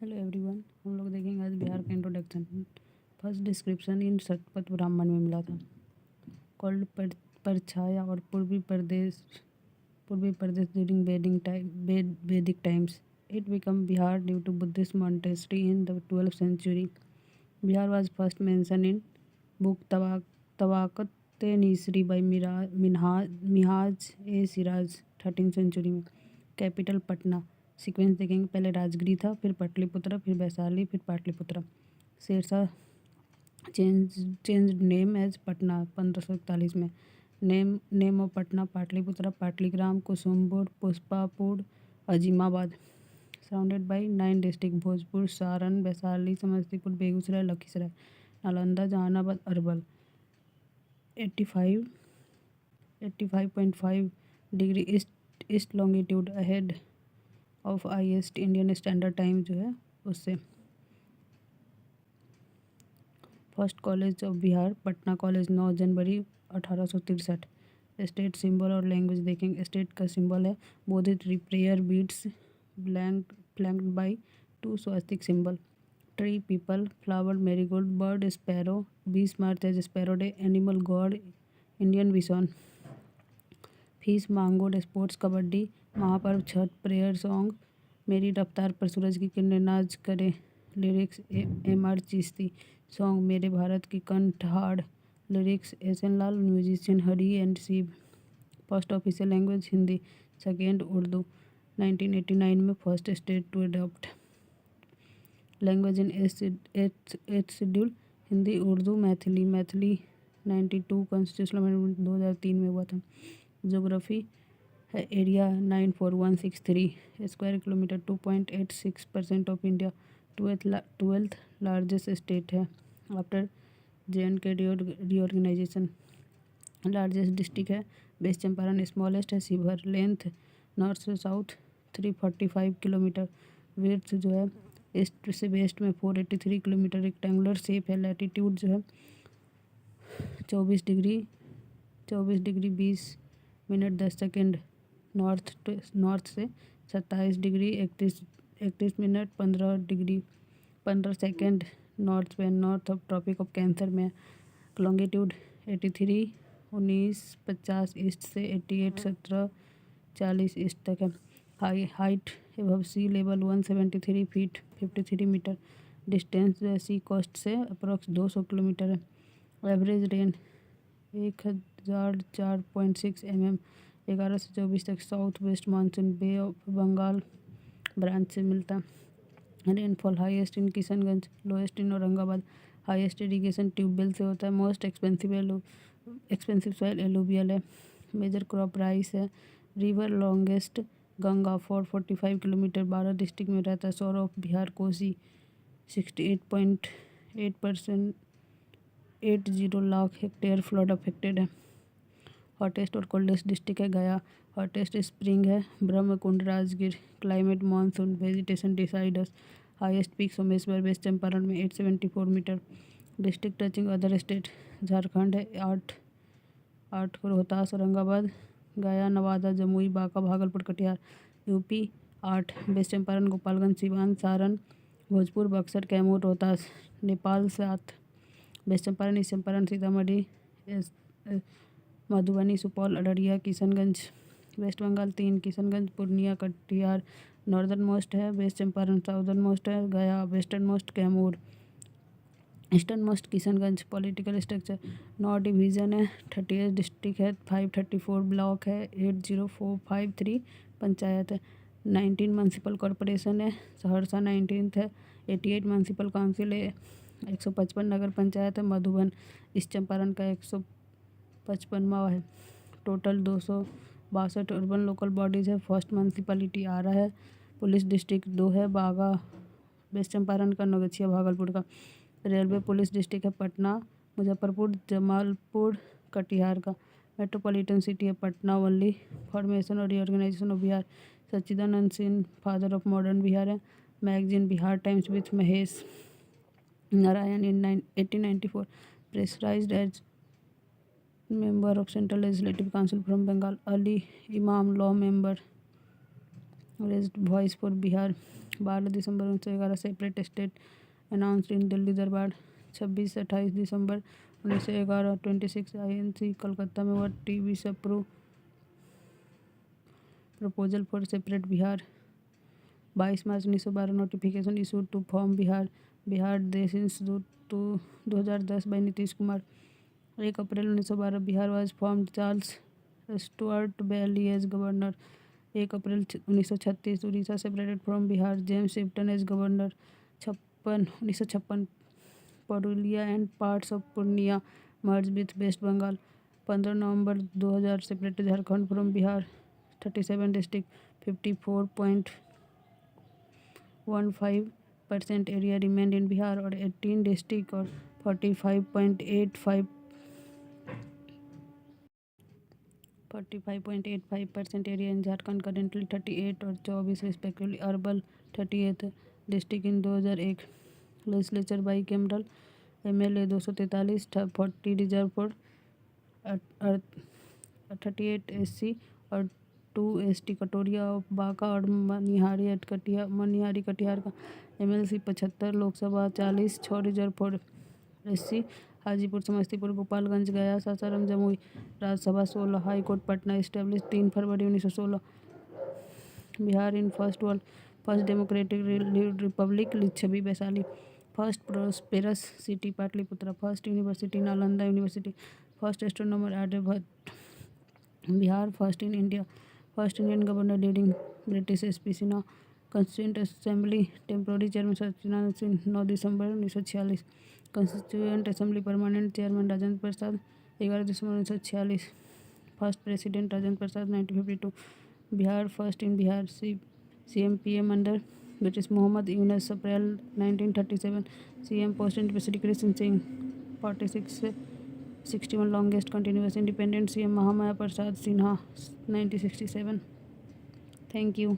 Hello everyone, हम लोग देखेंगे आज बिहार का introduction. First description in Shatapatha Brahmana में मिला था। कॉल्ड परछाया और पूर्वी प्रदेश during Vedic times. It become Bihar due to Buddhist monastery in the 12th century. Bihar was first mentioned in book Tawaqat-e-Nisri by Minhaj ए सिराज 13th century में। कैपिटल पटना। सीक्वेंस देखेंगे, पहले राजगिरी था, फिर पाटलिपुत्र, फिर वैशाली, फिर Pataliputra. Shershah change name as Patna 1541 में। Name of Patna Pataliputra, Pataligram, Kusumpur, Pushpapur, Azimabad. Surrounded by 9 district Bhojpur, Saran, Vaishali, Samastipur, Begusarai, Lakhisarai, Nalanda, Jehanabad, Arwal. 85.5 degree east longitude ahead of highest Indian standard time जो है उससे। First college of Bihar Patna college 9 January 1863। State symbol और लैंग्वेज देखेंगे। स्टेट का सिंबल है बोधित prayer beads flanked by 2 swastika symbol. Tree, peepal, flower, marigold, bird, sparrow. 20 March as sparrow day. Animal gaur Indian bison. Fish, mangur, sports, kabaddi. महापर्व, Chhath, prayer song. मेरी रफ्तार पर सूरज की किरणें नाच करे। Lyrics M R Chishti. Song मेरे भारत की कंठहाड़। Lyrics S N. Lal. Musician Hari and Shiv. First official language Hindi, second Urdu. 1989 में first state to adopt language in eighth schedule Hindi, Urdu, Maithili. 92 constitutional amendment 2003 में हुआ था। ज्योग्राफी है area 94163 square kilometre, 2.86% of India. Twelfth largest state है after J&K reorganisation. Largest district है west Champaran, smallest है Sheohar. Length north से south 345 kilometre. Width जो है ईस्ट से वेस्ट में 483 किलोमीटर। रेक्टेंगुलर शेप है। लैटिट्यूड जो है 24 डिग्री 20 मिनट 10 सेकेंड नॉर्थ से। 27 डिग्री 31 मिनट 15 सेकेंड नॉर्थ में, north of tropic of Cancer में। लॉन्गिट्यूड 83 1950 ईस्ट से 88 17 40 ईस्ट तक है। Height above sea level 173 feet 53 metre. Distance जो है सी कोस्ट से अप्रॉक्स 200 किलोमीटर है। एवरेज रेन 1004.6 mm 11 से 24 तक। South west monsoon bay of Bengal branch से मिलता है। Rainfall highest in Kishanganj, lowest in Aurangabad. Highest irrigation tubewell से होता है। मोस्ट एक्सपेंसिव सॉइल एलुवियल है। मेजर क्रॉप राइस है। River longest Ganga 445 kilometre 12 district में रहता है। Sorrow of Bihar Kosi 68.8% 80 lakh hectare flood affected है। हॉटेस्ट और कोल्डेस्ट डिस्ट्रिक्ट है गया। हॉटेस्ट स्प्रिंग है Brahmakund Rajgir. Climate monsoon. Vegetation deciduous. Highest peak Someshwar west Champaran में 874 metre. District touching other state Jharkhand है 8 रोहतास, औरंगाबाद, गया, Nawada, Jamui, Banka, Bhagalpur, Katihar. UP 8 west Champaran, Gopalganj, Siwan, Saran, Bhojpur, Buxar, Kaimur, Rohtas. Nepal 7 west Champaran, east Champaran, Sitamarhi, Madhubani, Supaul, Araria, Kishanganj. West Bengal 3 Kishanganj, Purnia, Katihar. Northern most है वेस्ट चंपारण, साउदर्न मोस्ट है Gaya, western most Kaimur, eastern most Kishanganj. Political structure 9 division है। 38 district है। 534 block है। 80453 पंचायत है। 19 municipal corporation है। सहरसा 19th है। 88 म्यूनसिपल काउंसिल है। 155 नगर पंचायत है। मधुबन ईस्ट चंपारण का 155वां है। टोटल 262 अर्बन लोकल बॉडीज़ है। फर्स्ट म्यूनसिपलिटी आरा है। पुलिस डिस्ट्रिक्ट 2 है। बागा वेस्ट चंपारण का, नौगछिया भागलपुर का। रेलवे पुलिस डिस्ट्रिक्ट है पटना, मुजफ्फरपुर, जमालपुर, कटिहार का। मेट्रोपॉलिटन सिटी है पटना ओनली। फॉर्मेशन और reorganisation of Bihar Sachchidanand Singh father of modern Bihar है। Magazine Bihar Times with Mahesh Narayan in 1894। Pressurised as member of Central Legislative Council from Bengal. Ali Imam law member raised voice for Bihar 12 December 1911 separate state announced in Delhi दरबार 26 से 28 दिसंबर 1911 26 INC Calcutta में what TV proposal for separate Bihar 22 March 1912 notification issued to form Bihar देश institute 2010 by Nitish Kumar 1 April 1912 Bihar was formed Charles Stuart Bayley as governor 1 April 1936 Orissa separated from Bihar James Sifton as governor 1956 Purulia and parts of Purnia merge with west Bengal 15 November 2000 separated Jharkhand from Bihar 37 district 54.15% area remained in Bihar और 18 district और 45.85% area in Jharkhand currently 38 और 24 respectively urban 38th district in 2001 legislature by cameral MLA 243 40 reserve for 38 SC और 2 ST Katoria of Banka और मनिहारी कटिहार का MLC 75 Lok Sabha 40 6 reserve for SC Hajipur Samastipur Gopalganj Gaya Sasaram Jamui Rajya Sabha 16 high court Patna establish 3 February 1916 Bihar in first democratic republic Lichchhavi Vaishali first prosperous city Pataliputra first university Nalanda university first astronomer Aryabhata Bihar first in India first Indian governor during British SP Sinha constituent assembly temporary chairman Satyanarayan Singh 9 December 1946 constituent assembly permanent chairman Rajendra Prasad 11 December 1946 first president Rajendra Prasad 1952 Bihar first in Bihar CM under British Mohammad Yunus April 1937 CM post Shri Krishna Singh 46 से 61 longest continuous independent CM Mahamaya Prasad Sinha 1967 thank you.